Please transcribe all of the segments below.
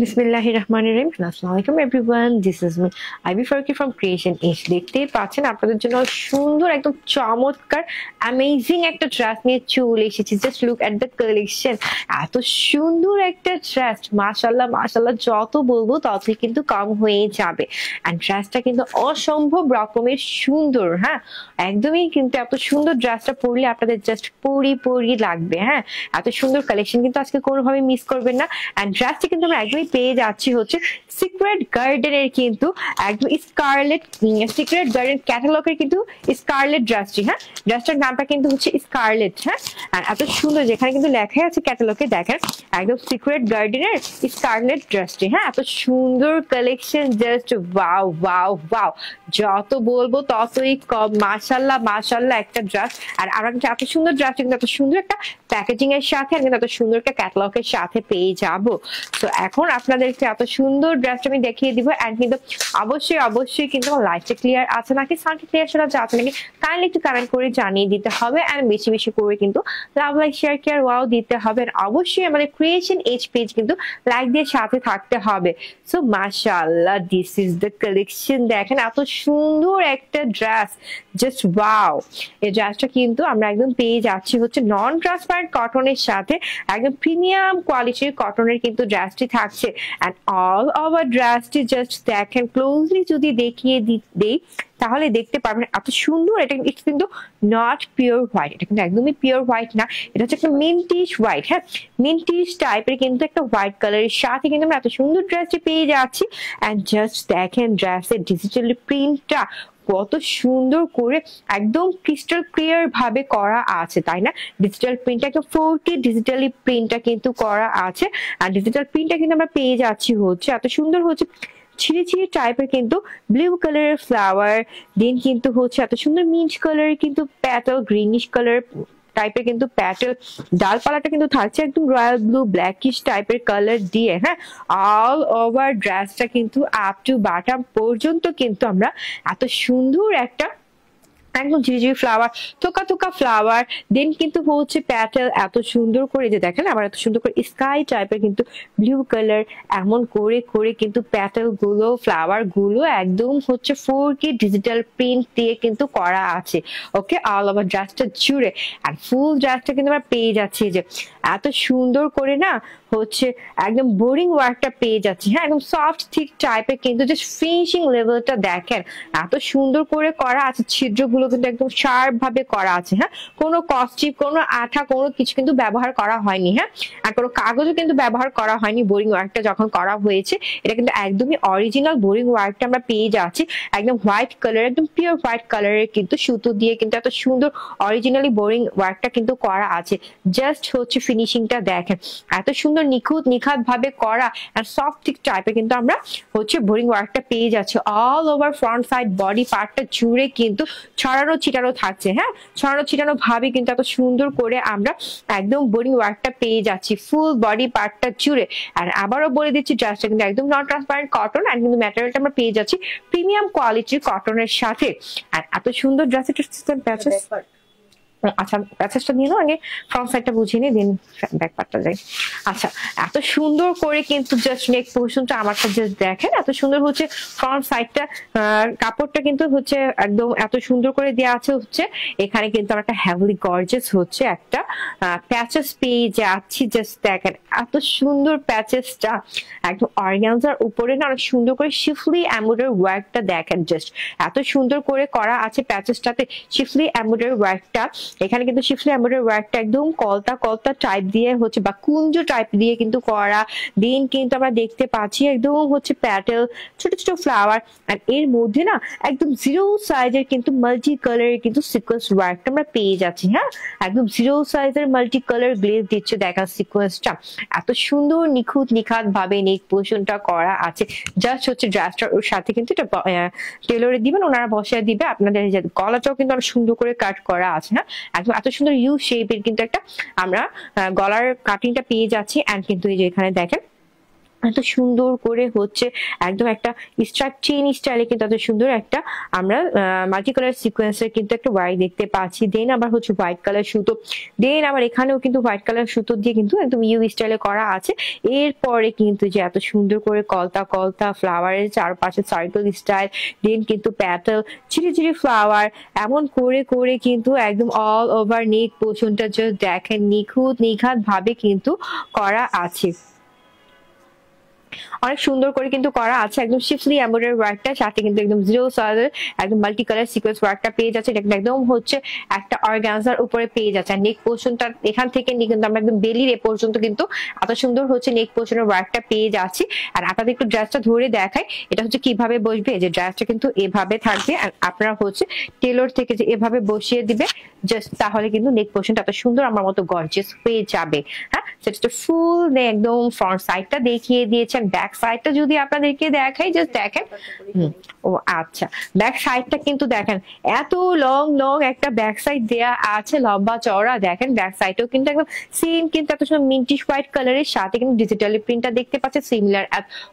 বিসমিল্লাহিররহমানিররহিম। আসসালামু আলাইকুম everyone, this is me IB Faruki from creation ish. দেখতেই পাচ্ছেন আপনাদের জন্য সুন্দর একদম চমৎকার অ্যামেজিং একটা ড্রেস নিয়ে চলে এসেছি। Just look at the collection. এত সুন্দর একটা ড্রেস, মাশাআল্লাহ মাশাআল্লাহ, যত বলবো ততই কিন্তু কম হয়ে যাবে। অ্যান্ড ড্রেসটা কিন্তু অসম্ভব রকমের সুন্দর। হ্যাঁ, একদমই কিন্তু এত সুন্দর ড্রেসটা পরলে আপনাদের জাস্ট পরি লাগবে। হ্যাঁ, এত সুন্দর কালেকশন কিন্তু আজকে কোনোভাবে মিস করবেন না। অ্যান্ড ড্রেসটি কিন্তু আমরা একদমই পেয়ে যাচ্ছি হচ্ছে সিক্রেট গার্ডেনের কিন্তু একদম স্কারলেট, সিক্রেট গার্ডেন ক্যাটালগের কিন্তু স্কারলেট ড্রেসটি। হ্যাঁ, ড্রেসটার নামটা কিন্তু হচ্ছে স্কারলেট। হ্যাঁ, আর এত সুন্দর, যেখানে কিন্তু লেখাই আছে ক্যাটালগে, দেখেন একদম সিক্রেট গার্ডেনের স্কারলেট ড্রেসটি। হ্যাঁ, এত সুন্দর collection, just wow wow wow, যত বলবো ততই কম। মাশাল্লাহ মাশাল্লাহ একটা ড্রেস। আর আমরা কিন্তু এত সুন্দর ড্রেস কিন্তু এত সুন্দর একটা প্যাকেজিং এর সাথে আর কিন্তু এত সুন্দর একটা ক্যাটালগের সাথে পেয়ে যাবো। তো এখন আপনাদেরকে এত সুন্দর ড্রেসটা আমি দেখিয়ে দিব। এন্ড কিন্তু অবশ্যই কিন্তু আমার লাইফটা ক্লিয়ার আছে নাকি, সাউন্ড ক্লিয়ার সেটা যাচ্ছে নাকি, কাইন্ডলি একটু কমেন্ট করে জানিয়ে দিতে হবে। এন্ড বেশি করে কিন্তু লাভ, লাইক, শেয়ার, কেয়ার, ওয়াও দিতে হবে। অবশ্যই আমাদের ক্রিয়েশন এজ পেজ কিন্তু লাইক দিয়ে সাথে থাকতে হবে। সো মাশাআল্লাহ, দিস ইজ দ্য কালেকশন। দেখেন এত সুন্দর একটা ড্রেস, জাস্ট ওয়াও। এই ড্রেসটা কিন্তু আমরা একদম পেয়ে যাচ্ছি হচ্ছে নন ট্রান্সপারেন্ট কটনের সাথে, একদম প্রিমিয়াম কোয়ালিটির কটনের কিন্তু ড্রেসটি থাকছে। এন্ড অল ওভার ড্রেসটি জাস্ট দেখেন ক্লোজলি যদি দেখিয়ে দেই তাহলে দেখতে পারবেন এত সুন্দর। এটা কিন্তু নট পিওর হোয়াইট, এটা কিন্তু একদমই পিওর হোয়াইট না, এটা হচ্ছে একটা মিন্টিশ হোয়াইট। হ্যাঁ, মিন্টিশ টাইপের কিন্তু একটা হোয়াইট কালারের সাথে কিন্তু আমরা এত সুন্দর ড্রেসটি পেয়ে যাচ্ছি। এন্ড জাস্ট দেখেন ড্রেসের ডিজিটাল প্রিন্টটা কত সুন্দর করে একদম ক্রিস্টাল ক্লিয়ার ভাবে করা আছে, তাই না? ডিজিটাল প্রিন্টটা একদম 4K ডিজিটালি প্রিন্টটা কিন্তু করা আছে। আর ডিজিটাল প্রিন্টটা কিন্তু আমরা পেয়ে যাচ্ছি হচ্ছে এত সুন্দর হচ্ছে ছিঁড়ে টাইপের কিন্তু ব্লু কালারের ফ্লাওয়ার, দেন কিন্তু হচ্ছে এত সুন্দর মিন্ট কালারের কিন্তু প্যাটেল, গ্রিনিশ কালার টাইপের কিন্তু প্যাটেল, ডালপালাটা কিন্তু থাকছে একদম রয়্যাল ব্লু ব্ল্যাকিশ টাইপের কালার দিয়ে। হ্যাঁ, অল ওভার ড্রেসটা কিন্তু আপ টু বাটাম পর্যন্ত কিন্তু আমরা এত সুন্দর একটা একদম ঝিরিঝিরি ফ্লাওয়ার, থোকা ফ্লাওয়ার, দেন কিন্তু হচ্ছে প্যাটেল এত সুন্দর করে, যে দেখেন আবার এত সুন্দর করে স্কাই টাইপের কিন্তু ব্লু কালার, এমন করে কিন্তু প্যাটেল গুলো, ফ্লাওয়ার গুলো একদম হচ্ছে 4K ডিজিটাল প্রিন্ট দিয়ে কিন্তু করা আছে। ওকে, অল ওভার ড্রেসটা জুড়ে। আর ফুল ড্রেসটা কিন্তু আমরা পেয়ে যাচ্ছি যে এত সুন্দর করে না হচ্ছে একদম বোরিং ওয়ার্কটা পেয়ে যাচ্ছি। হ্যাঁ, একদম সফট থিক টাইপের কিন্তু জাস্ট ফিনিশিং লেভেলটা দেখেন এত সুন্দর করে করা আছে। ছিদ্রগুলো কিন্তু একদম শার্প ভাবে করা আছে। হ্যাঁ, কোনো কস্টিপ, কোনো আঠা, কোনো কিছু কিন্তু ব্যবহার করা হয়নি। হ্যাঁ, আর কোনো কাগজও কিন্তু ব্যবহার করা হয়নি বোরিং ওয়ার্কটা যখন করা হয়েছে। এটা কিন্তু একদমই অরিজিনাল বোরিং ওয়ার্কটা আমরা পেয়ে যাচ্ছি। একদম হোয়াইট কালার, একদম পিওর হোয়াইট কালারের কিন্তু সুতো দিয়ে কিন্তু এত সুন্দর অরিজিনালি বোরিং ওয়ার্কটা কিন্তু করা আছে। জাস্ট হচ্ছে ফিনিশিংটা দেখেন এত সুন্দর নিখাত ভাবে করা আর সফট থিক টাইপের কিন্তু আমরা হচ্ছে বোরিং ওয়ার্কটা পেয়ে যাচ্ছি। All over front side body পার্টটা জুড়ে কিন্তু ছড়ানো ছিটানো থাকছে। হ্যাঁ, ছড়ানো ছিটানো ভাবে কিন্তু এত সুন্দর করে আমরা একদম বোরিং ওয়ার্কটা পেয়ে যাচ্ছি ফুল বডি পার্টটা জুড়ে। আর আবারও বলে দিচ্ছি ড্রেসটা কিন্তু একদম নন ট্রান্সপারেন্ট কটন, আর কিন্তু ম্যাটেরিয়ালটা আমরা পেয়ে যাচ্ছি প্রিমিয়াম কোয়ালিটির কটনের সাথে। আর এত সুন্দর ড্রেসের প্যাচেস, আচ্ছা প্যাচেসটা নিয়ে নাও আগে, ফ্রন্ট সাইডটা বুঝিয়ে নিই, দেন ব্যাক পার্টটা যাই। আচ্ছা, এত সুন্দর করে কিন্তু জাস্ট নেক পোর্শনটা আমারটা জাস্ট দেখেন এত সুন্দর হচ্ছে ফ্রন্ট সাইডটা, কাপড়টা কিন্তু হচ্ছে একদম এত সুন্দর করে দেওয়া আছে হচ্ছে। এখানে কিন্তু আমরা একটা হেভলি গর্জিয়াস হচ্ছে একটা প্যাচেস পেয়ে যাচ্ছি। জাস্ট দেখেন এত সুন্দর প্যাচেসটা একদম অর্গানজার উপরে না অনেক সুন্দর করে শিফলি এমব্রয়ডারি ওয়ার্কটা দেখেন, জাস্ট এত সুন্দর করে করা আছে প্যাচেসটাতে শিফলি এমব্রয়ডারি ওয়ার্কটা। এখানে কিন্তু শিফলি এমব্রয়ডারি ওয়ার্কটা একদম কলতা টাইপ দিয়ে হচ্ছে বা কুঞ্জ টাইপ দিয়ে কিন্তু করা। দেন কিন্তু আমরা দেখতে পাচ্ছি একদম হচ্ছে প্যাটেল, ছোট ফ্লাওয়ার। আর এর মধ্যে না একদম জিরো সাইজের কিন্তু মাল্টি কালারের কিন্তু সিকোয়েন্স ওয়ার্কটা আমরা পেয়ে যাচ্ছি। হ্যাঁ, একদম জিরো সাইজের মাল্টি কালার গ্লেজ দিচ্ছে দেখা সিকোয়েন্সটা। এত সুন্দর নিখাত ভাবে নেক পোর্শনটা করা আছে। জাস্ট হচ্ছে ড্রেসটার ওর সাথে কিন্তু এটা টেলরে দিবেন, ওনারা বসায় দিবে। আপনাদের গলাটাও কিন্তু অনেক সুন্দর করে কাট করা আছে। হ্যাঁ, একদম এত সুন্দর ইউ শেপের কিন্তু একটা আমরা গলার কাটিংটা পেয়ে যাচ্ছি। এন্ড কিন্তু এই যে এখানে দেখেন এত সুন্দর করে হচ্ছে একদম একটা স্ট্রাইপ চেইন স্টাইলে কিন্তু এত সুন্দর একটা আমরা মাল্টি কালার সিকোয়েন্সের কিন্তু একটা ওয়াই দেখতে পাচ্ছি। দেন আবার হচ্ছে হোয়াইট কালার সুতো, দেন আবার এখানেও কিন্তু হোয়াইট কালার সুতো দিয়ে কিন্তু একদম ইউ স্টাইলে করা আছে। এরপরে কিন্তু যে এত সুন্দর করে কলতা কলতা ফ্লাওয়ারের চারপাশে সার্কেল স্টাইল, দেন কিন্তু প্যাটেল ঝিরি ঝিরি ফ্লাওয়ার এমন করে করে কিন্তু একদম অল ওভার নেক পোর্শনটা জাস্ট দেখেন নিখুঁত নিখাত ভাবে কিন্তু করা আছে। অনেক সুন্দর করে কিন্তু করা আছে একদম শিফলি এমব্রয়ডারি ওয়ার্কটা, সাথে কিন্তু একদম জিরো সাইজের একদম মাল্টি কালার সিকোয়েন্স ওয়ার্কটা পেয়ে যাচ্ছে। এটা একদম হচ্ছে একটা অর্গানজার উপরে পেয়ে যাচ্ছে। আর নেক পোর্শনটা এখান থেকে নিয়ে কিন্তু আমরা একদম বেলির এ পর্যন্ত কিন্তু এত সুন্দর হচ্ছে নেক পোর্শনের ওয়ার্কটা পেয়ে যাচ্ছি। আর আপনাদের একটু ড্রেসটা ধরে দেখাই এটা হচ্ছে কিভাবে বসবে। যে ড্রেসটা কিন্তু এভাবে থাকবে, আর আপনারা হচ্ছে টেলর থেকে যে এভাবে বসিয়ে দিবে জাস্ট, তাহলে কিন্তু নেক পোর্শনটা এত সুন্দর আমার মতো গর্জিয়াস হয়ে যাবে। হ্যাঁ, সেটা ফুল একদম ফ্রন্ট সাইডটা দেখিয়ে দিয়েছেন। ব্যাক সাইডটা যদি আপনাদেরকে দেখাই জাস্ট দেখেন। ও আচ্ছা, ব্যাক সাইডটা কিন্তু দেখেন এত লং লং একটা ব্যাক সাইড দেয়া আছে, লম্বা চওড়া। দেখেন ব্যাক সাইডেও কিন্তু একদম সেম কিন্তু এত সুন্দর মিন্টিশ হোয়াইট কালারের সাথে কিন্তু ডিজিটালি প্রিন্টটা দেখতে পাচ্ছেন সিমিলার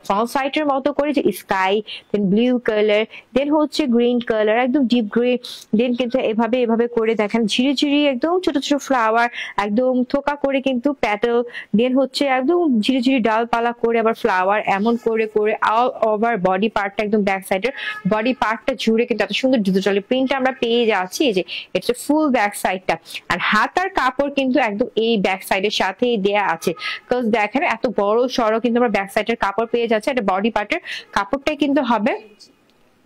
ফ্রন্ট সাইডের মতো করে, যে স্কাই দেন ব্লু কালার দেন হচ্ছে গ্রিন কালার একদম ডিপ গ্রিন, দেন কিন্তু এভাবে এভাবে করে দেখেন ঝিরি ঝিরি একদম ছোট ছোট ফ্লাওয়ার একদম থোকা করে কিন্তু প্যাটেল, দেন হচ্ছে একদম ঝিরি ঝিরি ডালপালা করে আবার ফ্লাওয়ার এমন করে করে অল ওভার বডি পার্টটা একদম ব্যাক সাইডের বডি পার্টটা জুড়ে কিন্তু এত সুন্দর ডিজিটালি প্রিন্ট আমরা পেয়ে যাচ্ছি। এই যে এটা ফুল ব্যাক সাইডটা, আর হাতার কাপড় কিন্তু একদম এই ব্যাক সাইডের সাথেই দেয়া আছে। বিকজ দেখেন এত বড় সড়ো কিন্তু আমরা ব্যাক সাইডের কাপড় পেয়ে যাচ্ছে। এটা বডি পার্টের কাপড়টাই কিন্তু হবে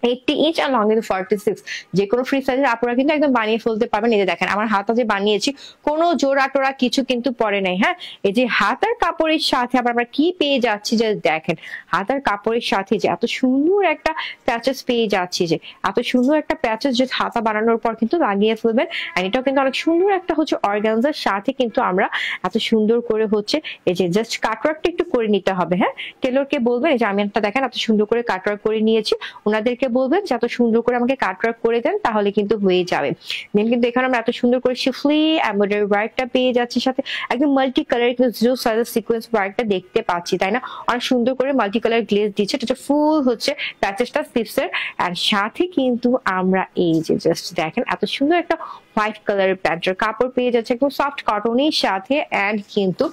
80 ইঞ্চ আর লং কিন্তু 46। যে কোনো ফ্রি সাইজের আপনারা কিন্তু একদম বানিয়ে ফেলতে পারবেন। এই যে দেখেন আমার হাতা যে বানিয়েছি কোনো জোড়া টোড়া কিছু কিন্তু পরে নাই। হ্যাঁ, এই যে হাতার কাপড়ের সাথে আবার আমরা কি পেয়ে যাচ্ছি, যে দেখেন হাতার কাপড়ের সাথে যে এত সুন্দর একটা প্যাচেস পেয়ে যাচ্ছি, যে এত সুন্দর একটা প্যাচেস যে হাতা বানানোর পর কিন্তু লাগিয়ে ফেলবেন। আর এটাও কিন্তু অনেক সুন্দর একটা হচ্ছে অর্গানজার সাথে কিন্তু আমরা এত সুন্দর করে হচ্ছে এই যে জাস্ট কাটওয়ার্কটা একটু করে নিতে হবে। হ্যাঁ, টেলরকে বলবেন এই যে আমি একটা দেখেন এত সুন্দর করে কাটওয়ার্ক করে নিয়েছি, ওনাদেরকে বলবেন যে এত সুন্দর করে আমাকে কাটওয়ার্ক করে দেন, তাহলে কিন্তু হয়ে যাবে। দেন কিন্তু এখানে আমরা এত সুন্দর করে শিফলি এমব্রয়ডারি ওয়ার্কটা পেয়ে যাচ্ছি, সাথে একদম মাল্টি কালার কিন্তু জিরো সাইজের সিকোয়েন্স ওয়ার্কটা দেখতে পাচ্ছি, তাই না? অনেক সুন্দর করে মাল্টি কালার গ্লেজ দিচ্ছে, এটা ফুল হচ্ছে প্যাচেসটা স্লিপসের। আর সাথে কিন্তু আমরা এই যে জাস্ট দেখেন এত সুন্দর একটা হোয়াইট কালারের প্যান্টের কাপড় পেয়ে যাচ্ছে একদম সফট কটনের সাথে। এন্ড কিন্তু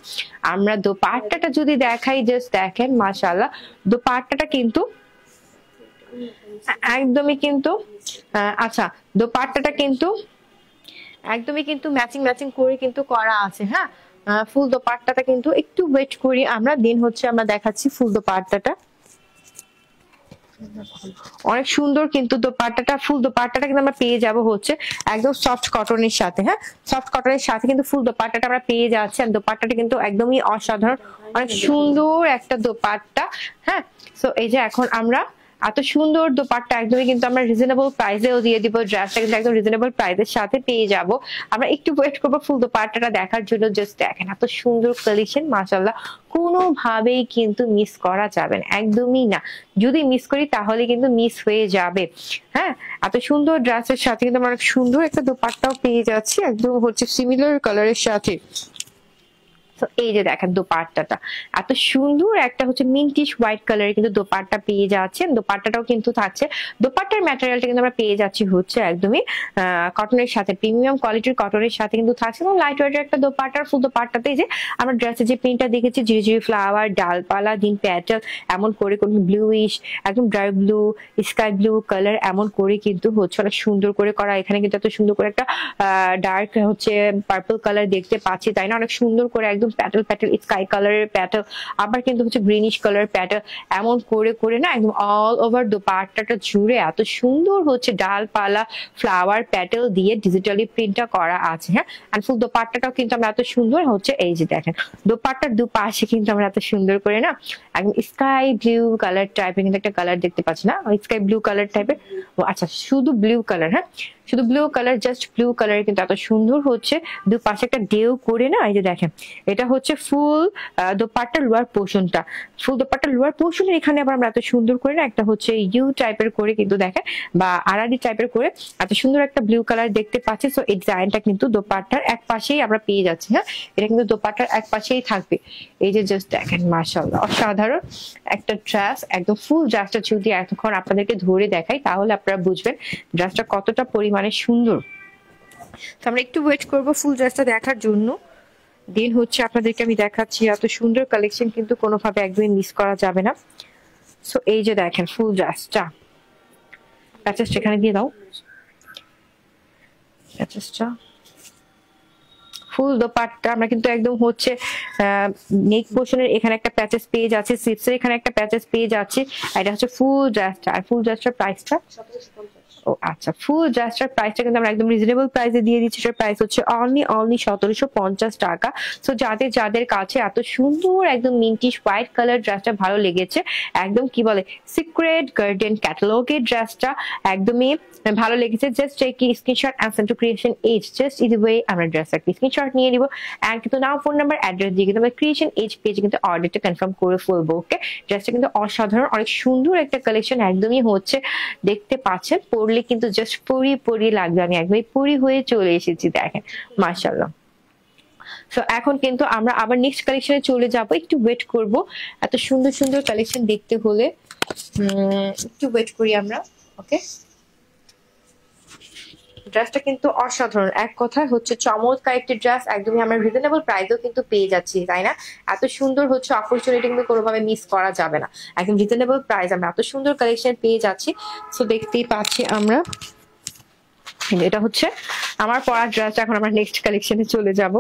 আমরা দোপাট্টাটা যদি দেখাই জাস্ট দেখেন মাশাআল্লাহ, দোপাট্টাটা কিন্তু একদমই কিন্তু আচ্ছা দোপাট্টাটা কিন্তু একদমই কিন্তু ম্যাচিং ম্যাচিং করে কিন্তু করা আছে। হ্যাঁ, ফুল দোপাট্টাটা কিন্তু একটু ওয়েট করি আমরা, দিন হচ্ছে আমরা দেখাচ্ছি ফুল দোপাট্টাটা। অনেক সুন্দর কিন্তু দোপাট্টাটা, ফুল দোপাট্টাটা কিন্তু আমরা পেয়ে যাব হচ্ছে একদম সফট কটনের সাথে। হ্যাঁ, সফট কটনের সাথে কিন্তু ফুল দোপাট্টাটা আমরা পেয়ে যাচ্ছি। আর দোপাট্টাটা কিন্তু একদমই অসাধারণ, অনেক সুন্দর একটা দোপাট্টা। হ্যাঁ, সো এই যে এখন আমরা এত সুন্দর দোপাট্টা একদমই কিন্তু আমরা রিজনেবল প্রাইসেও দিয়ে দিব। ড্রেসটা কিন্তু একদম রিজনেবল প্রাইসের সাথে পেয়ে যাব। আমরা একটু ওয়েট করবো ফুল দোপাট্টাটা দেখার জন্য। জাস্ট দেখেন এত সুন্দর কালেকশন মাশাআল্লাহ, কোনোভাবেই কিন্তু মিস করা যাবে না, একদমই না। যদি মিস করি তাহলে কিন্তু মিস হয়ে যাবে। হ্যাঁ, এত সুন্দর ড্রেসের সাথে কিন্তু আমরা অনেক সুন্দর একটা দোপাট্টাও পেয়ে যাচ্ছি একদম হচ্ছে সিমিলার কালারের সাথে। তো এই যে দেখেন দোপাট্টাটা এত সুন্দর একটা হচ্ছে মিন্টিশ হোয়াইট কালারের কিন্তু দোপাট্টা পেয়ে যাচ্ছেন। দোপাট্টাটাও কিন্তু থাকছে, দোপাট্টার ম্যাটেরিয়ালটা কিন্তু আমরা পেয়ে যাচ্ছি হচ্ছে একদমই কটনের সাথে, প্রিমিয়াম কোয়ালিটির কটনের সাথে কিন্তু থাকছে এবং লাইট ওয়েটের একটা দোপাট্টার। ফুল দোপাট্টাতে যে আমরা ড্রেসের যে প্রিন্টটা দেখেছি ঝিরি ঝিরি ফ্লাওয়ার ডালপালা দিন প্যাটেল এমন করে কোন ব্লুইশ একদম dark blue sky blue colour এমন করে কিন্তু হচ্ছে অনেক সুন্দর করে করা। এখানে কিন্তু এত সুন্দর করে একটা ডার্ক হচ্ছে পার্পল কালার দেখতে পাচ্ছি, তাই না? অনেক সুন্দর করে একদম প্যাটেল প্যাটেল স্কাই কালারের প্যাটেল, আবার কিন্তু হচ্ছে গ্রিনিশ কালার প্যাটেল এমন করে করে না একদম অল ওভার দোপাট্টাটা জুড়ে এত সুন্দর হচ্ছে ডালপালা ফ্লাওয়ার প্যাটেল দিয়ে ডিজিটালি প্রিন্টটা করা আছে। হ্যাঁ, আর ফুল দোপাট্টাটাও কিন্তু আমরা এত সুন্দর হচ্ছে এই যে দেখেন দোপাট্টার দুপাশে কিন্তু আমরা এত সুন্দর করে না একদম স্কাই ব্লু কালার টাইপের কিন্তু একটা কালার দেখতে পাচ্ছি না, স্কাই ব্লু কালার টাইপের। ও আচ্ছা, শুধু ব্লু কালার। হ্যাঁ, শুধু blue colour, just blue colour কিন্তু এত সুন্দর হচ্ছে দুপাশে একটা ঢেউ করে না। এই যে দেখেন এটা হচ্ছে ফুল দোপাট্টার লোয়ার পোর্শনটা, ফুল দোপাট্টার লোয়ার পোর্শনের এখানে আবার আমরা এত সুন্দর করে না একটা হচ্ছে ইউ টাইপের করে কিন্তু দেখেন বা আড়াআড়ি টাইপের করে এত সুন্দর একটা ব্লু কালার দেখতে পাচ্ছি। সো এই ডিজাইনটা কিন্তু দোপাট্টার এক পাশেই আমরা পেয়ে যাচ্ছি। হ্যাঁ, এটা কিন্তু দোপাট্টার এক পাশেই থাকবে। এই যে জাস্ট দেখেন মাশাআল্লাহ অসাধারণ একটা ড্রেস। একদম ফুল ড্রেসটা যদি এতক্ষণ আপনাদেরকে ধরে দেখাই তাহলে আপনারা বুঝবেন ড্রেসটা কতটা পরিমাণে সুন্দর। তো আমরা একটু ওয়েট করবো ফুল ড্রেসটা দেখার জন্য। দেন হচ্ছে আপনাদেরকে আমি দেখাচ্ছি এত সুন্দর কালেকশন কিন্তু কোনোভাবে একদমই মিস করা যাবে না। সো এই যে দেখেন ফুল ড্রেসটা, প্যাচেসটা এখানে দিয়ে দাও, প্যাচেসটা ফুল দোপাট্টা আমরা কিন্তু একদম হচ্ছে নেক পোর্শনের এখানে একটা প্যাচেস পেয়ে যাচ্ছে, স্লিভসের এখানে একটা প্যাচেস পেয়ে যাচ্ছে। এটা হচ্ছে ফুল ড্রেসটা। আর ফুল ড্রেসটার প্রাইসটা ও আচ্ছা, ফুল ড্রেসটার প্রাইসটা কিন্তু আমরা একদম রিজনেবল প্রাইসে দিয়ে দিচ্ছি। এটার প্রাইস হচ্ছে অনলি 1750 টাকা। সো যাদের কাছে এত সুন্দর একদম মিন্টিশ হোয়াইট কালার ড্রেসটা ভালো লেগেছে, একদম কি বলে সিক্রেট গার্ডেন ক্যাটালগের ড্রেসটা একদমই ভালো লেগেছে, জাস্ট কি screenshot and send to creation age, just easy way আমরা ড্রেসটা স্ক্রিনশট নিয়ে নিব এন্ড কিন্তু নাম ফোন নাম্বার অ্যাড্রেস দিয়ে কিন্তু আমরা ক্রিয়েশন এজ পেজে কিন্তু অর্ডারটা কনফার্ম করে ফেলবো। ওকে, ড্রেসটা কিন্তু অসাধারণ, অনেক সুন্দর একটা কালেকশন একদমই হচ্ছে দেখতে পাচ্ছেন, পরলে কিন্তু জাস্ট পরি লাগবে। আমি একদমই পরি হয়ে চলে এসেছি দেখেন মাশাআল্লাহ। সো এখন কিন্তু আমরা আবার নেক্সট কালেকশনে চলে যাব, একটু ওয়েট করব। এত সুন্দর সুন্দর কালেকশন দেখতে হলে একটু ওয়েট করি আমরা। ওকে, ড্রেসটা কিন্তু অসাধারণ, এক কথায় হচ্ছে চমৎকার একটি ড্রেস, একদমই আমরা রিজনেবল প্রাইসেও কিন্তু পেয়ে যাচ্ছি, তাই না? এত সুন্দর হচ্ছে অপরচুনিটি কিন্তু কোনোভাবে মিস করা যাবে না, একদম রিজনেবল প্রাইস আমরা এত সুন্দর কালেকশন পেয়ে যাচ্ছি। সো দেখতেই পাচ্ছি আমরা, এটা হচ্ছে আমার পরা ড্রেস। এখন আমরা নেক্সট কালেকশনে চলে যাব।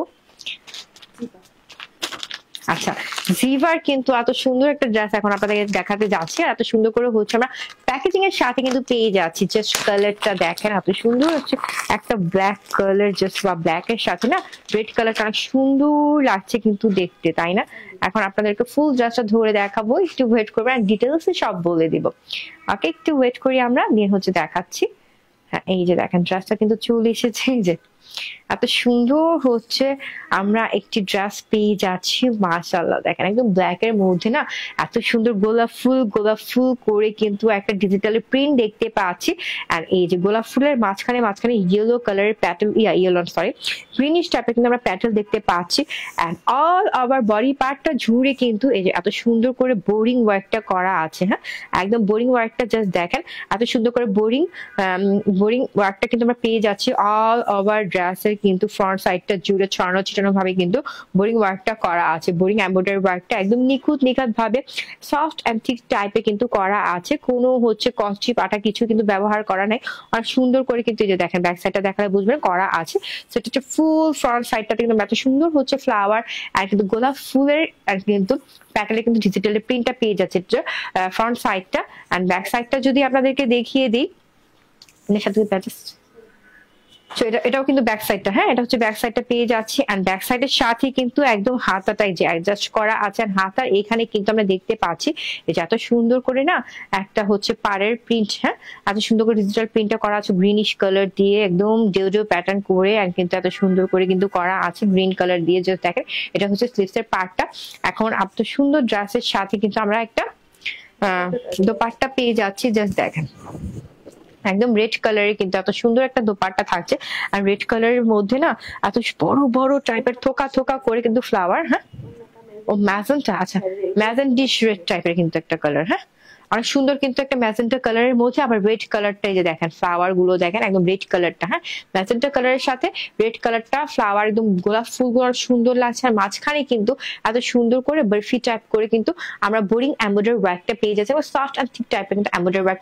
আচ্ছা, জিভার কিন্তু এত সুন্দর একটা ড্রেস এখন আপনাদেরকে দেখাতে যাচ্ছি, আর এত সুন্দর করে হচ্ছে আমরা প্যাকেজিং এর সাথে কিন্তু পেয়ে যাচ্ছি। জাস্ট কালারটা দেখেন এত সুন্দর হচ্ছে, একটা ব্ল্যাক কালার জাস্ট বা ব্ল্যাক এর সাথে না রেড কালারটা সুন্দর লাগছে কিন্তু দেখতে, তাই না? এখন আপনাদেরকে ফুল ড্রেসটা ধরে দেখাবো, একটু ওয়েট করবেন আর ডিটেলস সব বলে দিব। ওকে, একটু ওয়েট করি আমরা, নিয়ে হচ্ছে দেখাচ্ছি। হ্যাঁ, এই যে দেখেন ড্রেসটা কিন্তু চলে এসেছে। এই যে এত সুন্দর হচ্ছে আমরা একটি ড্রেস পেয়ে যাচ্ছি মাশাআল্লাহ। দেখেন একদম ব্ল্যাক এর মধ্যে না এত সুন্দর গোলাপ ফুল করে কিন্তু একটা ডিজিটাল প্রিন্ট দেখতে পাচ্ছি। আর এই যে গোলাপ ফুলের মাঝখানে ইয়েলো কালারের প্যাটেল, গ্রিনিশ টাইপের কিন্তু আমরা প্যাটেল দেখতে পাচ্ছি। এন্ড অল ওভার বডি পার্টটা জুড়ে কিন্তু এই যে এত সুন্দর করে বোরিং ওয়ার্কটা করা আছে। হ্যাঁ, একদম বোরিং ওয়ার্কটা জাস্ট দেখেন এত সুন্দর করে বোরিং ওয়ার্কটা কিন্তু আমরা পেয়ে যাচ্ছি অল ওভার ড্রেসের কিন্তু ফ্রন্ট সাইডটা জুড়ে ছড়ানো ছিটানো ভাবে কিন্তু বোরিং ওয়ার্কটা করা আছে। বোরিং এমব্রয়ডারি ওয়ার্কটা একদম নিখুঁত ভাবে সফট এন্ড থিক টাইপে কিন্তু করা আছে, কোনো হচ্ছে কস্ট্রি পাটা কিছু কিন্তু ব্যবহার করা নাই। আর সুন্দর করে কিন্তু এই যে দেখেন ব্যাক সাইডটা দেখালে বুঝবেন করা আছে। সেটা হচ্ছে ফুল ফ্রন্ট সাইডটাতে কিন্তু এত সুন্দর হচ্ছে ফ্লাওয়ার আর কিন্তু গোলাপ ফুলের আর কিন্তু প্যাটেলে কিন্তু ডিজিটাল প্রিন্টটা পেয়ে যাচ্ছে ফ্রন্ট সাইডটা। এন্ড ব্যাক সাইডটা যদি আপনাদেরকে দেখিয়ে দিই, সাথে এটাও কিন্তু ব্যাক সাইডটা, হ্যাঁ এটা হচ্ছে ব্যাক সাইডটা পেয়ে যাচ্ছি। এন্ড ব্যাক সাইডের সাথে কিন্তু একদম হাতাটাই যে অ্যাডজাস্ট করা আছে, আর হাতার এখানে কিন্তু আমরা দেখতে পাচ্ছি এই যে এত সুন্দর করে না একটা হচ্ছে পাড়ের প্রিন্ট, হ্যাঁ এত সুন্দর করে ডিজিটাল প্রিন্টটা করা আছে গ্রিনিশ কালার দিয়ে একদম ডেউ প্যাটার্ন করে, আর কিন্তু এত সুন্দর করে কিন্তু করা আছে গ্রিন কালার দিয়ে। জাস্ট দেখেন এটা হচ্ছে স্লিভসের পার্টটা। এখন এত সুন্দর ড্রেসের সাথে কিন্তু আমরা একটা দোপাট্টা পেয়ে যাচ্ছি। জাস্ট দেখেন একদম রেড কালারের কিন্তু এত সুন্দর একটা দোপাট্টা থাকছে, আর রেড কালারের মধ্যে না এত বড় টাইপের থোকা করে কিন্তু ফ্লাওয়ার। হ্যাঁ, ও ম্যাজেন্টা, আচ্ছা ম্যাজেন্টিশ রেড টাইপের কিন্তু একটা কালার। হ্যাঁ, অনেক সুন্দর কিন্তু একটা ম্যাজেন্টা কালারের মধ্যে আবার রেড কালারটা, এই যে দেখেন ফ্লাওয়ার গুলো দেখেন একদম রেড কালারটা। হ্যাঁ, ম্যাজেন্টা কালারের সাথে রেড কালারটা ফ্লাওয়ার একদম গোলাপ ফুলগুলো সুন্দর লাগছে। আর মাঝখানে কিন্তু এত সুন্দর করে বরফি টাইপ করে কিন্তু আমরা বোরিং এমব্রয়ডারি ওয়ার্কটা পেয়ে যাচ্ছি, সফট এন্ড থিক টাইপের কিন্তু এমব্রয়ডারি ওয়ার্ক।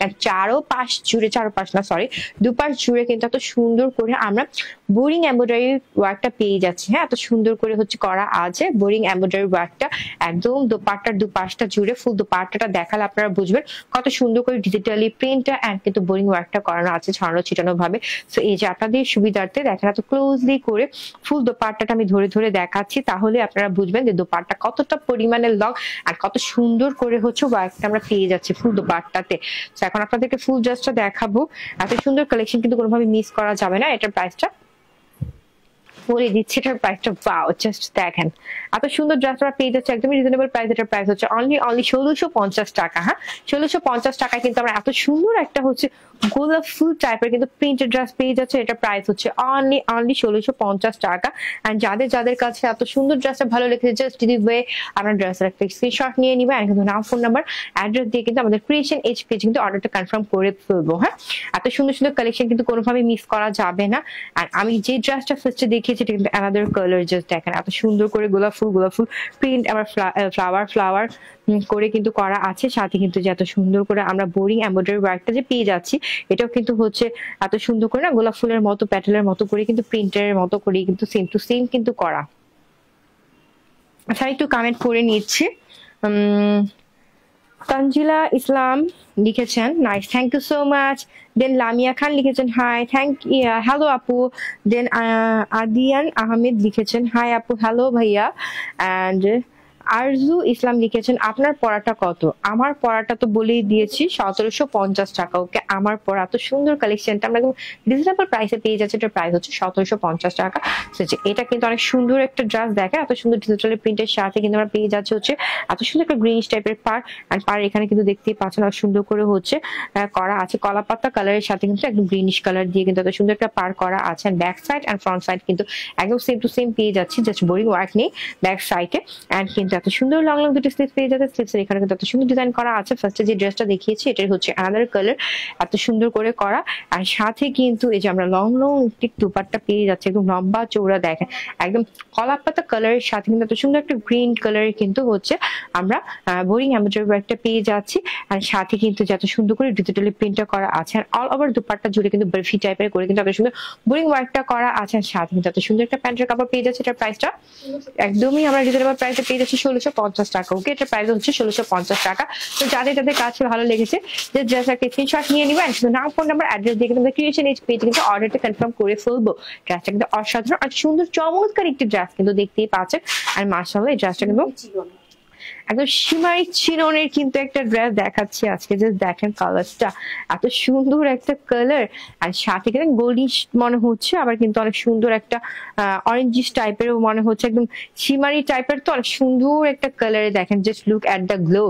দুপাশ জুড়ে কিন্তু এত সুন্দর করে আমরা বোরিং এমব্রয়ডারি ওয়ার্কটা পেয়ে যাচ্ছি। হ্যাঁ, এত সুন্দর করে হচ্ছে করা আছে বোরিং এমব্রয়ডারি ওয়ার্কটা একদম দোপাট্টার দুপাশটা জুড়ে। ফুল দোপাট্টাটা দেখালে আপনারা বুঝবেন বুঝবেন কত সুন্দর করে ডিজিটালি প্রিন্টটা এন্ড কিন্তু বোরিং ওয়ার্কটা করানো আছে ছড়ানো ছিটানো ভাবে। সো এই যে আপনাদের সুবিধার্থে দেখেন এত ক্লোজলি করে ফুল দোপাট্টাটা আমি ধরে ধরে দেখাচ্ছি, তাহলে আপনারা বুঝবেন যে দোপাট্টা কতটা পরিমাণে লং আর কত সুন্দর করে হচ্ছে ওয়ার্কটা আমরা পেয়ে যাচ্ছি ফুল দোপাট্টাতে। তো এখন আপনাদেরকে ফুল ড্রেসটা দেখাবো। এত সুন্দর কালেকশন কিন্তু কোনোভাবে মিস করা যাবে না। এটার প্রাইসটা বলে দিচ্ছি, এটার প্রাইসটা ওয়াও, জাস্ট দেখেন এত সুন্দর ড্রেস আমরা পেয়ে যাচ্ছে একদমই রিজনেবল প্রাইস। এটার প্রাইস হচ্ছে অনলি 1650 টাকা। হ্যাঁ 1650 টাকায় কিন্তু আমরা এত সুন্দর একটা হচ্ছে গোলাপ ফুল টাইপের কিন্তু প্রিন্টেড ড্রেস পেয়ে যাচ্ছে। এটা প্রাইস হচ্ছে অনলি 1650 টাকা। এন্ড যাদের যাদের কাছে এত সুন্দর ড্রেসটা ভালো লেগেছে জাস্ট যদি ওয়ে আপনার ড্রেসের একটা স্ক্রিনশট নিয়ে নিবে আর কিন্তু নাম ফোন নাম্বার অ্যাড্রেস দিয়ে কিন্তু আমাদের ক্রিয়েশন এজ পেজ কিন্তু অর্ডারটা কনফার্ম করে ফেলবো। হ্যাঁ এত সুন্দর সুন্দর কালেকশন কিন্তু কোনোভাবে মিস করা যাবে না। আর আমি যে ড্রেসটা ফার্স্টে দেখিয়েছি এটা কিন্তু অ্যানাদার কালার, জাস্ট দেখেন এত সুন্দর করে গোলাপ ফুল প্রিন্ট আবার ফ্লাওয়ার করে কিন্তু করা আছে। সাথে কিন্তু যে এত সুন্দর করে আমরা বোরিং এমব্রয়ডারি ওয়ার্কটা যে পেয়ে যাচ্ছি এটাও কিন্তু হচ্ছে এত সুন্দর করে না গোলাপ ফুলের মতো প্যাটেলের মতো করে কিন্তু প্রিন্টের মতো করে কিন্তু সেম টু সেম কিন্তু করা। আচ্ছা একটু কমেন্ট করে নিচ্ছি। তানজিলা ইসলাম লিখেছেন nice, thank you so much. Then Lamia Khan লিখেছেন হাই, হ্যালো আপু। দেন আদিয়ান আহমেদ লিখেছেন হাই আপু, হ্যালো ভাইয়া। অ্যান্ড আরজু ইসলাম লিখেছেন আপনার পড়াটা কত? আমার পড়াটা তো বলেই দিয়েছি 1750 টাকা। ওকে আমার পড়া এত সুন্দর কালেকশনটা আমরা রিজনেবল প্রাইসে পেয়ে যাচ্ছি। এটার প্রাইস হচ্ছে 1750 টাকা। এটা কিন্তু অনেক সুন্দর একটা ড্রেস, দেখে এত সুন্দর ডিজিটাল প্রিন্টের সাথে কিন্তু আমরা পেয়ে যাচ্ছি হচ্ছে এত সুন্দর একটা গ্রিনিশ টাইপের পার। আর পার এখানে কিন্তু দেখতেই পাচ্ছেন আর সুন্দর করে হচ্ছে করা আছে কলা পাতা কালারের সাথে কিন্তু একদম গ্রিনিশ কালার দিয়ে কিন্তু এত সুন্দর একটা পার করা আছে। Back side and front side কিন্তু একদম সেম টু সেম পেয়ে যাচ্ছি, জাস্ট বোরিং ওয়ার্ক নেই ব্যাক সাইডে। এন্ড কিন্তু এত সুন্দর লং লং দুটো স্লিপস পেয়ে যাচ্ছে। স্লিপসের এখানে কিন্তু এত সুন্দর ডিজাইন করা আছে। ফার্স্টে যে ড্রেসটা দেখিয়েছি এটাই হচ্ছে আনাদার কালার, এত সুন্দর করে করা। আর সাথে কিন্তু এই যে আমরা লং লং একটি দুপাট্টা পেয়ে যাচ্ছে একদম লম্বা চৌড়া, দেখেন একদম কলা পাতা কালারের সাথে কিন্তু এত সুন্দর একটা গ্রিন কালারের কিন্তু হচ্ছে আমরা বোরিং এমব্রয়ডারি ওয়ার্কটা পেয়ে যাচ্ছি। আর সাথে কিন্তু যত সুন্দর করে ডিজিটালি প্রিন্টটা করা আছে আর অল ওভার দুপাট্টা জুড়ে কিন্তু বরফি টাইপের করে কিন্তু এত সুন্দর বোরিং ওয়ার্কটা করা আছে। আর সাথে কিন্তু এত সুন্দর একটা প্যান্টের কাপড় পেয়ে যাচ্ছে। এটার প্রাইসটা একদমই আমরা রিজনেবল প্রাইসে পেয়ে যাচ্ছি 1650 টাকা। ওকে এটার প্রাইস হচ্ছে 1650 টাকা। তো যাদের যাদের কাছে ভালো লেগেছে যে জাস্ট একটা স্ক্রিনশট নিয়ে নিবেন, শুধু নাম ফোন নাম্বার অ্যাড্রেস দিয়ে কিন্তু ক্রিয়েশন এজ পেজ কিন্তু অর্ডারটা কনফার্ম করে ফেলবো। ড্রেসটা কিন্তু অসাধারণ আর সুন্দর চমৎকার একটি ড্রেস কিন্তু দেখতেই পাচ্ছেন। আর মাশাআল্লাহ এই ড্রেসটা কিন্তু একদম সীমাই চিননের কিন্তু একটা ড্রেস দেখাচ্ছি আজকে। জাস্ট দেখেন কালারটা এত সুন্দর একটা কালার আর সাথে কিন্তু গোল্ডিশ মনে হচ্ছে, আবার কিন্তু অনেক সুন্দর একটা অরেঞ্জিশ টাইপের মনে হচ্ছে, একদম সীমারি টাইপের। তো অনেক সুন্দর একটা কালারে দেখেন, just look at the glow,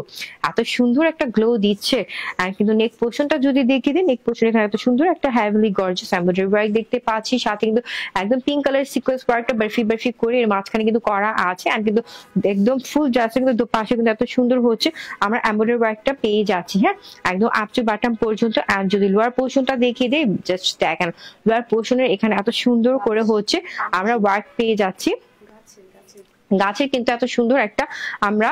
এত সুন্দর একটা গ্লো দিচ্ছে। আর কিন্তু নেক পোর্শনটা যদি দেখিয়ে দিই, নেক পোর্শন এখানে এত সুন্দর একটা হ্যাভলি গর্জিয়াস এমব্রয়ডারি ওয়ার্ক দেখতে পাচ্ছি। সাথে কিন্তু একদম পিঙ্ক কালার সিকোয়েন্স ওয়ার্কটা বরফি করে এর মাঝখানে কিন্তু করা আছে। আর কিন্তু একদম ফুল ড্রেসে কিন্তু পাশে কিন্তু এত সুন্দর হচ্ছে আমরা এমব্রয়ডারি ওয়ার্কটা পেয়ে যাচ্ছি। হ্যাঁ একদম আপ টু বাটম পর্যন্ত। আর যদি লোয়ার পোর্শনটা দেখিয়ে দিই, জাস্ট দেখেন লোয়ার পোর্শনের এখানে এত সুন্দর করে হচ্ছে আমরা ওয়ার্ক পেয়ে যাচ্ছি। গাছের কিন্তু এত সুন্দর একটা আমরা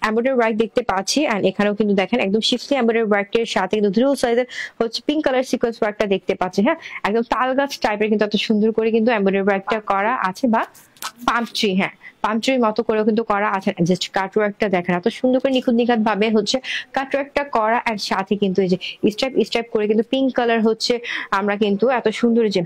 এমব্রয়ডারি ওয়ার্ক দেখতে পাচ্ছি। আর এখানেও কিন্তু দেখেন একদম শিফলি এমব্রয়ডারি ওয়ার্কের সাথে কিন্তু ধ্রুব সাইজের হচ্ছে পিঙ্ক কালার সিকোয়েন্স ওয়ার্কটা দেখতে পাচ্ছি। হ্যাঁ একদম তাল গাছ টাইপের কিন্তু এত সুন্দর করে কিন্তু এমব্রয়ডারি ওয়ার্কটা করা আছে, বা পাম ট্রি, হ্যাঁ পাম ট্রির মতো করেও কিন্তু করা আছে। জাস্ট কাট ওয়ার্কটা দেখেন এত সুন্দর করে নিখুঁত ভাবে হচ্ছে কাট ওয়ার্কটা করা। আর সাথে কিন্তু এই যে স্ট্রাইপ করে কিন্তু পিঙ্ক কালার হচ্ছে আমরা কিন্তু এত সুন্দর যে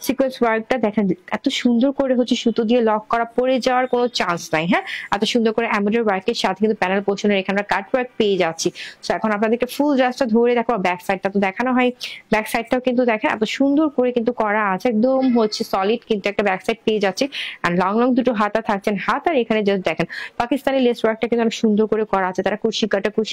সিকোয়েন্স ওয়ার্কটা দেখেন এত সুন্দর করে হচ্ছে সুতো দিয়ে লক করা, পড়ে যাওয়ার কোনো চান্স নাই। হ্যাঁ এত সুন্দর করে এমব্রয়ডারি ওয়ার্কের সাথে কিন্তু প্যানেল পোর্শনের এখানে কাট ওয়ার্ক পেয়ে যাচ্ছি। তো এখন আপনাদেরকে ফুল ড্রেসটা ধরে দেখো, ব্যাক সাইডটা তো দেখানো হয়, ব্যাক সাইডটাও কিন্তু দেখেন এত সুন্দর করে কিন্তু করা আছে, একদম হচ্ছে সলিড কিন্তু একটা ব্যাক সাইড পেয়ে যাচ্ছে। আর লং লং দুটো হাতা থাকছেন হাত। আর এখানে জাস্ট দেখেন পাকিস্তানি লেস ওয়ার্কটা কিন্তু অনেক সুন্দর করে করা আছে, তারা কুশি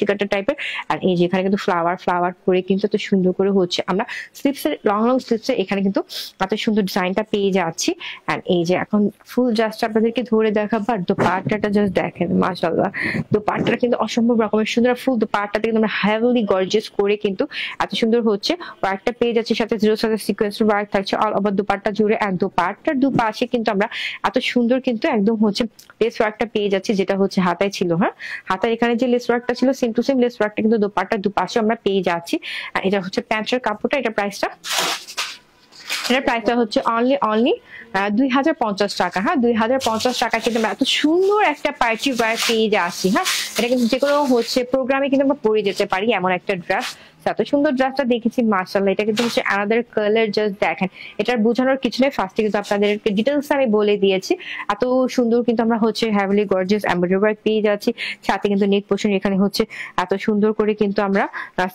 কাটা টাইপের। আর এই যে এখানে কিন্তু ফ্লাওয়ার করে কিন্তু এত সুন্দর করে হচ্ছে আমরা স্লিপসের লং স্লিপসের এখানে কিন্তু এত সুন্দর ডিজাইনটা পেয়ে যাচ্ছি। আর এই যে এখন ফুল জাস্টটা আপনাদেরকে ধরে দেখাবো। আর দোপাট্টাটা জাস্ট দেখেন মাশাআল্লাহ, দোপাট্টাটা কিন্তু অসম্ভব রকমের সুন্দর। ফুল দোপাট্টাটা কিন্তু আমরা হেভলি গর্জিয়াস করে কিন্তু এত সুন্দর হচ্ছে ওয়ার্কটা পেয়ে যাচ্ছি। সাথে জিরো সাথে সিকোয়েন্স ওয়ার্ক থাকছে অল ওভার দোপাট্টা জুড়ে। আর দোপাট্টার দুপাশে কিন্তু আমরা এত সুন্দর কিন্তু একদম হচ্ছে লেস ওয়ার্কটা পেয়ে যাচ্ছি, যেটা হচ্ছে হাতায় ছিল। হ্যাঁ হাতায় এখানে যে লেস ওয়ার্কটা ছিল সেম টু সেম লেস ওয়ার্কটা কিন্তু দোপাট্টার দুপাশে আমরা পেয়ে যাচ্ছি। আর এটা হচ্ছে প্যান্টের কাপড়টা, এটা প্রাইসটা এটার প্রাইসটা হচ্ছে অনলি 2050 টাকা। হ্যাঁ, 2050 টাকা কিন্তু আমরা এত সুন্দর একটা পার্টি ওয়্যার পেয়ে যাচ্ছি। হ্যাঁ, এটা কিন্তু যে কোনো হচ্ছে প্রোগ্রামে কিন্তু আমরা পরে যেতে পারি এমন একটা ড্রেস। এত সুন্দর ড্রেসটা দেখেছি মাশাআল্লাহ। এটা কিন্তু হচ্ছে আনাদার কালার, জাস্ট দেখেন। এটার বোঝানোর কিছু নেই, ফার্স্টে কিন্তু আপনাদেরকে ডিটেলস আমি বলে দিয়েছি। এত সুন্দর কিন্তু আমরা হচ্ছে হেভিলি গর্জিয়াস এমব্রয়ডারি ওয়ার্ক পেয়ে যাচ্ছি, সাথে কিন্তু নেক পোর্শন এখানে হচ্ছে এত সুন্দর করে কিন্তু আমরা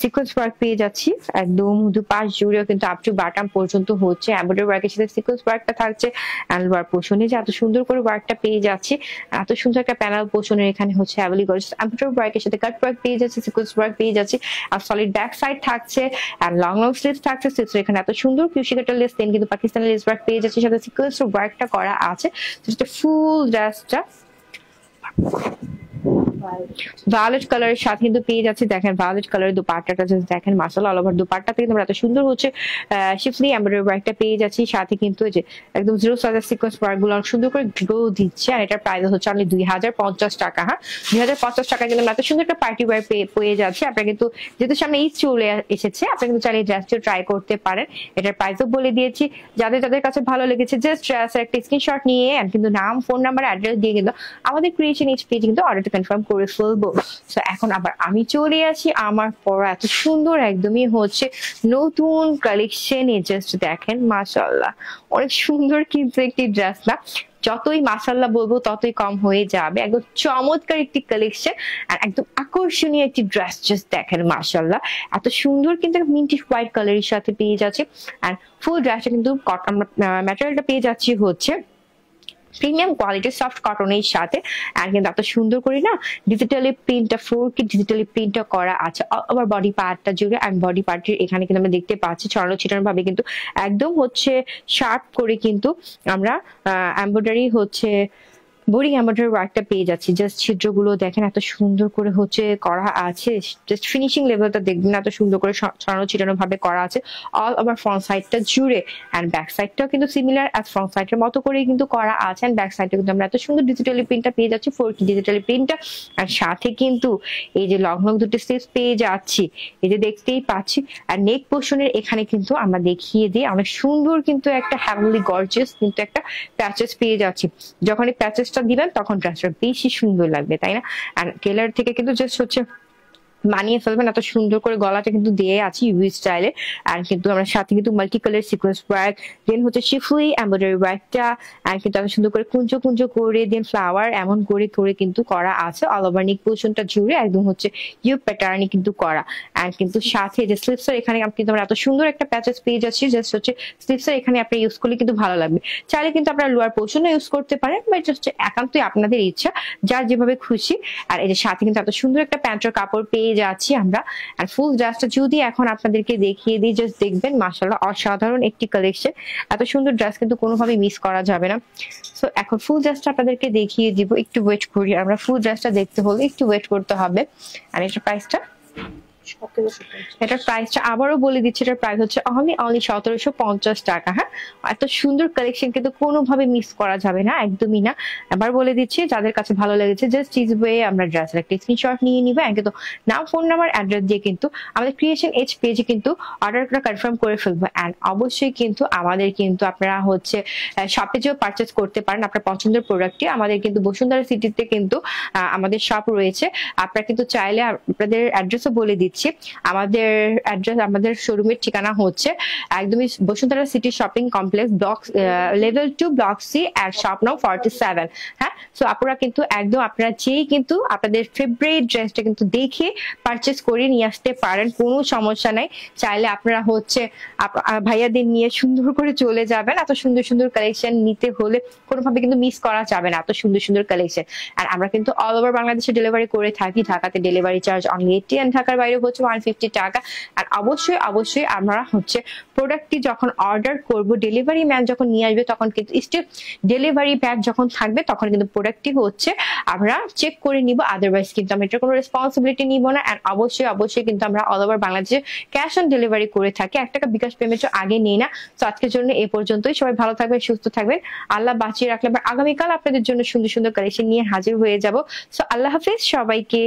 সিকোয়েন্স ওয়ার্ক পেয়ে যাচ্ছি একদম দুপাশ জুড়েও কিন্তু আপ টু বাটাম পর্যন্ত হচ্ছে এমব্রয়ডারি ওয়ার্কের সাথে সিকোয়েন্স ওয়ার্কটা থাকছে। অ্যান্ড ওয়ার পোর্শনে যে এত সুন্দর করে ওয়ার্কটা পেয়ে যাচ্ছি, এত সুন্দর একটা প্যানেল পোর্শনের এখানে হচ্ছে হেভিলি গর্জিয়াস এমব্রয়ডারি ওয়ার্কের সাথে কাট ওয়ার্ক পেয়ে যাচ্ছে, সিকোয়েন্স ওয়ার্ক পেয়ে যাচ্ছি, আর সলিড ব্যাক সাইড থাকছে, আর লং স্লিভস থাকছে। স্লিভস এখানে এত সুন্দর কিউশি কাটার লেস, দেন কিন্তু পাকিস্তানি লেস ওয়ার্ক পেয়ে যাচ্ছে, সাথে সিকোয়েন্স ওয়ার্কটা করা আছে। সেটা ফুল ড্রেসটা ভায়োলেট কালারের সাথে কিন্তু পেয়ে যাচ্ছে। দেখেন ভায়োলেট কালারের দুপাট্টাটা জাস্ট দেখেন মাশাআল্লাহ। অল ওভার দুপাট্টা থেকে আমরা এত সুন্দর হচ্ছে শিফলি এমব্রয়ডারি ওয়ার্কটা পেয়ে যাচ্ছি, সাথে কিন্তু এই যে একদম জিরো সাইজের সিকোয়েন্স ওয়ার্ক গুলো অনেক সুন্দর করে গ্লো দিচ্ছে। আর এটার প্রাইস হচ্ছে অনলি 2050 টাকা। হ্যাঁ, 2050 টাকা কিন্তু এত সুন্দর একটা পার্টি ওয়্যার পেয়ে যাচ্ছে। আপনারা কিন্তু যেহেতু সামনে ঈদ চলে এসেছে, আপনারা কিন্তু চাইলে ড্রেসটা ট্রাই করতে পারেন। এটার প্রাইসও বলে দিয়েছি। যাদের কাছে ভালো লেগেছে জাস্ট ড্রেসের একটা স্ক্রিনশট নিয়ে কিন্তু নাম, ফোন নাম্বার, অ্যাড্রেস দিয়ে কিন্তু আমাদের ক্রিয়েশন এইচ পেজে কিন্তু অর্ডারটা কনফার্ম করে ফেলবো। সো এখন আবার আমি চলে আসি আমার পরা এত সুন্দর একদমই হচ্ছে নতুন কালেকশনে। জাস্ট দেখেন মাশাআল্লাহ, অনেক সুন্দর কিন্তু একটি ড্রেস না? যতই মাশাআল্লাহ বলবো ততই কম হয়ে যাবে। একদম চমৎকার একটি কালেকশন আর একদম আকর্ষণীয় একটি ড্রেস। জাস্ট দেখেন মাশাআল্লাহ, এত সুন্দর কিন্তু মিন্টি হোয়াইট কালারের সাথে পেয়ে যাচ্ছে। আর ফুল ড্রেসটা কিন্তু আমরা ম্যাটেরিয়ালটা পেয়ে যাচ্ছি হচ্ছে প্রিমিয়াম কোয়ালিটির সফট কটনের সাথে। আর কিন্তু এত সুন্দর করে না ডিজিটালি প্রিন্টটা, 4K ডিজিটালি প্রিন্টটা করা আছে আবার বডি পার্টটা জুড়ে। আর বডি পার্টের এখানে কিন্তু আমরা দেখতে পাচ্ছি ছড়ানো ছিটানো ভাবে কিন্তু একদম হচ্ছে শার্প করে কিন্তু আমরা এমব্রয়ডারি হচ্ছে বোরিং এমব্রয়ডারি ওয়ার্কটা পেয়ে যাচ্ছি। জাস্ট ছিদ্রগুলো দেখেন এত সুন্দর করে হচ্ছে করা আছে, জাস্ট ফিনিশিং লেভেলটা দেখবেন এত সুন্দর করে ছড়ানো ছিটানো ভাবে করা আছে অল ওভার ফ্রন্ট সাইডটা জুড়ে। অ্যান্ড ব্যাক সাইডটাও কিন্তু সিমিলার অ্যাজ ফ্রন্ট সাইডের মতো করেই কিন্তু করা আছে। অ্যান্ড ব্যাক সাইডে কিন্তু আমরা এত সুন্দর ডিজিটালি প্রিন্টটা পেয়ে যাচ্ছি, 4K ডিজিটালি প্রিন্টটা। আর সাথে কিন্তু এই যে লং দুটো স্লিভস পেয়ে যাচ্ছি, এই যে দেখতেই পাচ্ছি। আর নেক পোর্শনের এখানে কিন্তু আমরা দেখিয়ে দিই অনেক সুন্দর কিন্তু একটা হেভিলি গর্জিয়াস কিন্তু একটা প্যাচেস পেয়ে যাচ্ছি। যখন এই প্যাচেসটা দিবেন তখন ড্রেসটা বেশি সুন্দর লাগবে, তাই না? আর টেলার থেকে কিন্তু জাস্ট হচ্ছে মানিয়ে ফেলবেন। এত সুন্দর করে গলাটা কিন্তু দিয়ে আছে ইউভি স্টাইলে। আর কিন্তু আমরা সাথে কিন্তু মাল্টি কালার সিকোয়েন্স ওয়ার্ক, দেন হচ্ছে শিফলি এমব্রয়ডারি ওয়ার্কটা, আর কিন্তু এত সুন্দর করে কুঞ্চ কুঞ্চ করে দেন ফ্লাওয়ার এমন করে করে কিন্তু করা আছে অল ওভার নেক পোর্শনটা জুড়ে একদম হচ্ছে ইউ প্যাটার্নই কিন্তু করা। আর কিন্তু সাথে যে স্লিভসের এখানে কিন্তু আমরা এত সুন্দর একটা প্যাচেস পেয়ে যাচ্ছি। জাস্ট হচ্ছে স্লিভসের এখানে আপনি ইউজ করলে কিন্তু ভালো লাগবে। চাইলে কিন্তু আপনারা লোয়ার পোর্শনও ইউজ করতে পারেন, বাট জাস্ট একান্তই আপনাদের ইচ্ছা, যার যেভাবে খুশি। আর এই যে সাথে কিন্তু এত সুন্দর একটা প্যান্টের কাপড় পেয়ে যাচ্ছি আমরা। আর ফুল ড্রেসটা যদি এখন আপনাদেরকে দেখিয়ে দিই, জাস্ট দেখবেন মাশাআল্লাহ অসাধারণ একটি কালেকশন। এত সুন্দর ড্রেস কিন্তু কোনোভাবে মিস করা যাবে না। সো এখন ফুল ড্রেসটা আপনাদেরকে দেখিয়ে দিব, একটু ওয়েট করি। আমরা ফুল ড্রেসটা দেখতে হলে একটু ওয়েট করতে হবে। আর এটার প্রাইসটা, এটার প্রাইসটা আবারও বলে দিচ্ছি, এটার প্রাইস হচ্ছে অনলি 1750 টাকা। হ্যাঁ, এত সুন্দর কালেকশন কিন্তু কোনোভাবে মিস করা যাবে না, একদমই না। আবার বলে দিচ্ছি, যাদের কাছে ভালো লেগেছে জাস্ট ইজিওয়ে আমরা ড্রেসের একটা স্ক্রিনশট নিয়ে নিবে। কিন্তু নাম, ফোন নাম্বার, অ্যাড্রেস দিয়ে কিন্তু আমাদের ক্রিয়েশন এইচ পেজে কিন্তু অর্ডারটা কনফার্ম করে ফেলবো। অ্যান্ড অবশ্যই কিন্তু আমাদের কিন্তু আপনারা হচ্ছে শপে যেও পারচেস করতে পারেন আপনার পছন্দের প্রোডাক্টটি। আমাদের কিন্তু বসুন্ধরা সিটিতে কিন্তু আমাদের শপ রয়েছে। আপনারা কিন্তু চাইলে আপনাদের অ্যাড্রেসও বলে দিচ্ছি। আমাদের অ্যাড্রেস, আমাদের শোরুমের ঠিকানা হচ্ছে একদমই Bashundhara city shopping complex, block level 2, block C, and shop no 47। হ্যাঁ, সো আপনারা কিন্তু একদম আপনারা যেই কিন্তু আপনাদের ফেভারিট ড্রেসটা কিন্তু দেখে পারচেস করে নিয়ে আসতে পারেন, কোনো সমস্যা নাই। চাইলে আপনারা হচ্ছে ভাইয়াদের নিয়ে সুন্দর করে চলে যাবেন। এত সুন্দর সুন্দর কালেকশন নিতে হলে কোনোভাবে কিন্তু মিস করা যাবে না, এত সুন্দর সুন্দর কালেকশন। আর আমরা কিন্তু অল ওভার বাংলাদেশে ডেলিভারি করে থাকি। ঢাকাতে ডেলিভারি চার্জ অনলি 80, এন্ড ঢাকার বাইরে হচ্ছে 150 টাকা। আর অবশ্যই অবশ্যই আমরা হচ্ছে প্রোডাক্টটি যখন অর্ডার করব, ডেলিভারি ম্যান যখন নিয়ে আসবে তখন কিন্তু স্টিল ডেলিভারি ব্যাগ যখন থাকবে তখন কিন্তু প্রোডাক্টটি হচ্ছে আমরা চেক করে নিব, আদারওয়াইজ কিন্তু আমরা এটার কোনো রেসপন্সিবিলিটি নিব না। অ্যান্ড অবশ্যই অবশ্যই কিন্তু আমরা অল ওভার বাংলাদেশে ক্যাশ অন ডেলিভারি করে থাকি, 1 টাকা বিকাশ পেমেন্টও আগে নেই না। তো আজকের জন্য এই পর্যন্তই। সবাই ভালো থাকবেন, সুস্থ থাকবেন, আল্লাহ বাঁচিয়ে রাখলে আবার আগামীকাল আপনাদের জন্য সুন্দর সুন্দর কালেকশন নিয়ে হাজির হয়ে যাব। সো আল্লাহ হাফিজ সবাইকে।